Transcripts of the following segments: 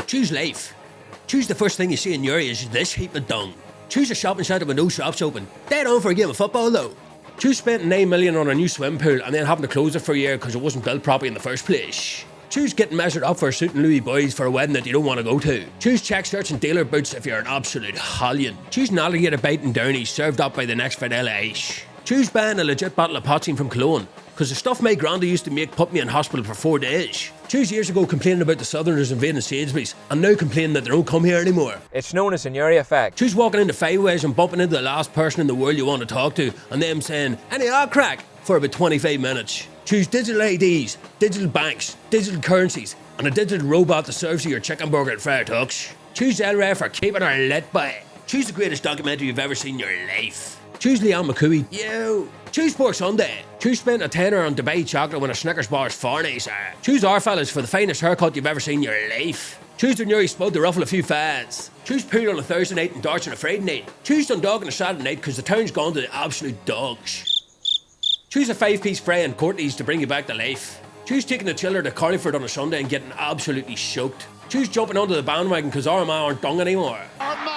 Choose life. Choose the first thing you see in Newry is this heap of dung. Choose a shopping centre with no shops open. Dead on for a game of football though. Choose spending 9 million on a new swimming pool and then having to close it for a year because it wasn't built properly in the first place. Choose getting measured up for a suit and Louis boys for a wedding that you don't want to go to. Choose check shirts and dealer boots if you're an absolute hallion. Choose an alligator bite and Downey served up by the next Vanilla Ice. Choose buying a legit bottle of potsine from Cologne, because the stuff my granddad used to make put me in hospital for 4 days. Choose years ago complaining about the Southerners invading Sainsbury's, and now complaining that they don't come here anymore. It's known as the Newry effect. Choose walking into Five Ways and bumping into the last person in the world you want to talk to, and them saying, "Any odd crack?" for about 25 minutes. Choose digital IDs, digital banks, digital currencies, and a digital robot that serves you your chicken burger at Friar Tuck's. Choose LRA for keeping her lit by. Choose the greatest documentary you've ever seen in your life. Choose Leanne McCooey. Yo. Choose Pork Sunday. Choose spending a tenner on Dubai chocolate when a Snickers bar is far nicer. Choose our fellas for the finest haircut you've ever seen in your life. Choose the Newry Spud to ruffle a few fads. Choose Pool on a Thursday night and darts on a Friday night. Choose Dundalk on a Saturday night because the town's gone to the absolute dogs. Choose a 5-piece fry and Courtney's to bring you back to life. Choose taking the chiller to Carlingford on a Sunday and getting absolutely soaked. Choose jumping onto the bandwagon because Armagh aren't dung anymore. Armagh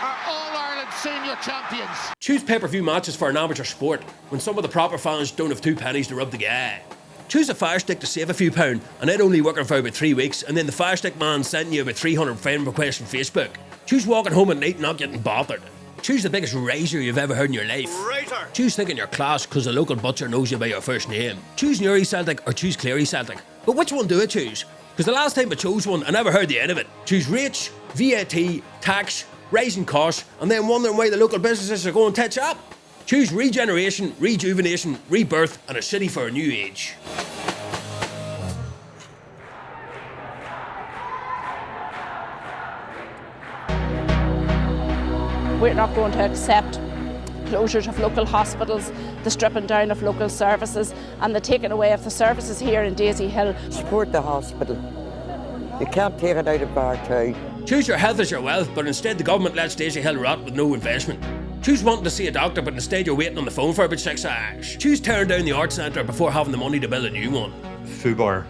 are All-Ireland senior champions. Choose pay-per-view matches for an amateur sport when some of the proper fans don't have 2 pennies to rub the guy. Choose a fire stick to save a few pound and it only working for about 3 weeks and then the fire stick man sending you about 300 friend requests on Facebook. Choose walking home at night and not getting bothered. Choose the biggest razor you've ever heard in your life. Razor. Choose thinking you're class because the local butcher knows you by your first name. Choose Newry Celtic or choose Cleary Celtic. But which one do I choose? Because the last time I chose one, I never heard the end of it. Choose rates, VAT, tax, rising costs, and then wondering why the local businesses are going tits up. Choose regeneration, rejuvenation, rebirth, and a city for a new age. We're not going to accept closures of local hospitals, the stripping down of local services and the taking away of the services here in Daisy Hill. Support the hospital. You can't take it out of our town. Choose your health as your wealth, but instead the government lets Daisy Hill rot with no investment. Choose wanting to see a doctor, but instead you're waiting on the phone for about 6 hours. Choose tearing down the arts centre before having the money to build a new one. Fubar.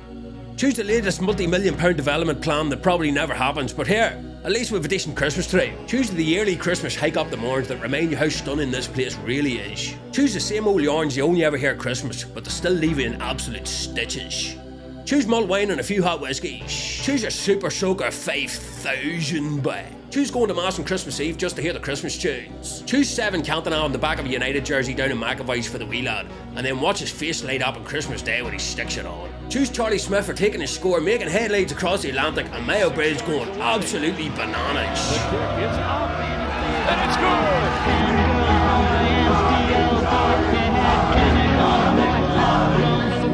Choose the latest multi-million-pound development plan that probably never happens, but here, at least we have a decent Christmas tree. Choose the yearly Christmas hike up the moors that remind you how stunning this place really is. Choose the same old yarns you only ever hear at Christmas, but they still leave you in absolute stitches. Choose mulled wine and a few hot whiskies. Choose your Super Soaker 5000 buy. Choose going to Mass on Christmas Eve just to hear the Christmas tunes. Choose 7 Cantona on the back of a United jersey down in McAvoy's for the wee lad, and then watch his face light up on Christmas Day when he sticks it on. Choose Charlie Smith for taking his score, making headlines across the Atlantic, and Mayo Bridge going absolutely bananas. The kick is up, and it's good.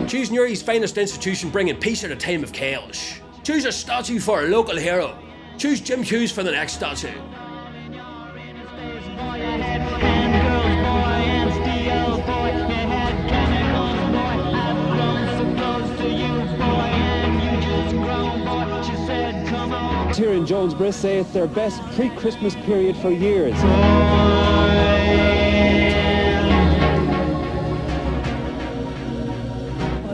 Choose Newry's finest institution bringing peace at a time of chaos. Choose a statue for a local hero. Choose Jim Hughes for the next statue. Here in Jonesboro say it's their best pre-Christmas period for years.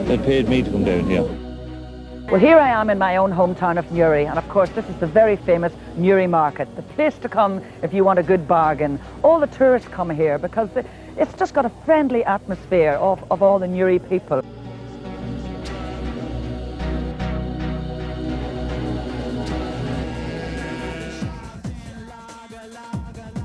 They paid me to come down here. Well, here I am in my own hometown of Newry, and of course this is the very famous Newry Market, the place to come if you want a good bargain. All the tourists come here because it's just got a friendly atmosphere of all the Newry people.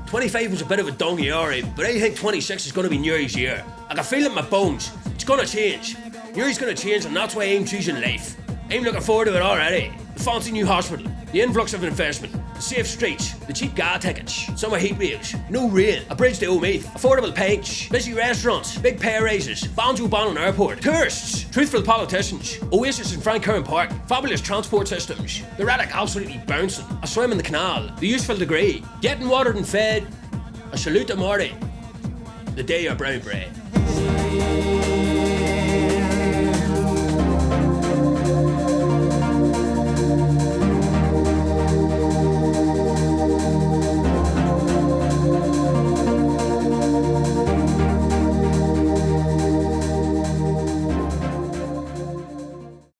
'25 was a bit of a dung year, alright, but I think '26 is going to be Newry's year. I can feel it in my bones. It's going to change. Newry's going to change, and that's why I'm choosing life. I'm looking forward to it already. The fancy new hospital, the influx of investment, the safe streets, the cheap gas tickets, summer heat waves, no rain, a bridge to Omeath, affordable pints, busy restaurants, big pay raises, Banjo Bannon Airport, tourists, truthful politicians, Oasis in Frank Curran Park, fabulous transport systems, the Raddock absolutely bouncing, a swim in the canal, the useful degree, getting watered and fed, a salute to Marty, the day of brown bread.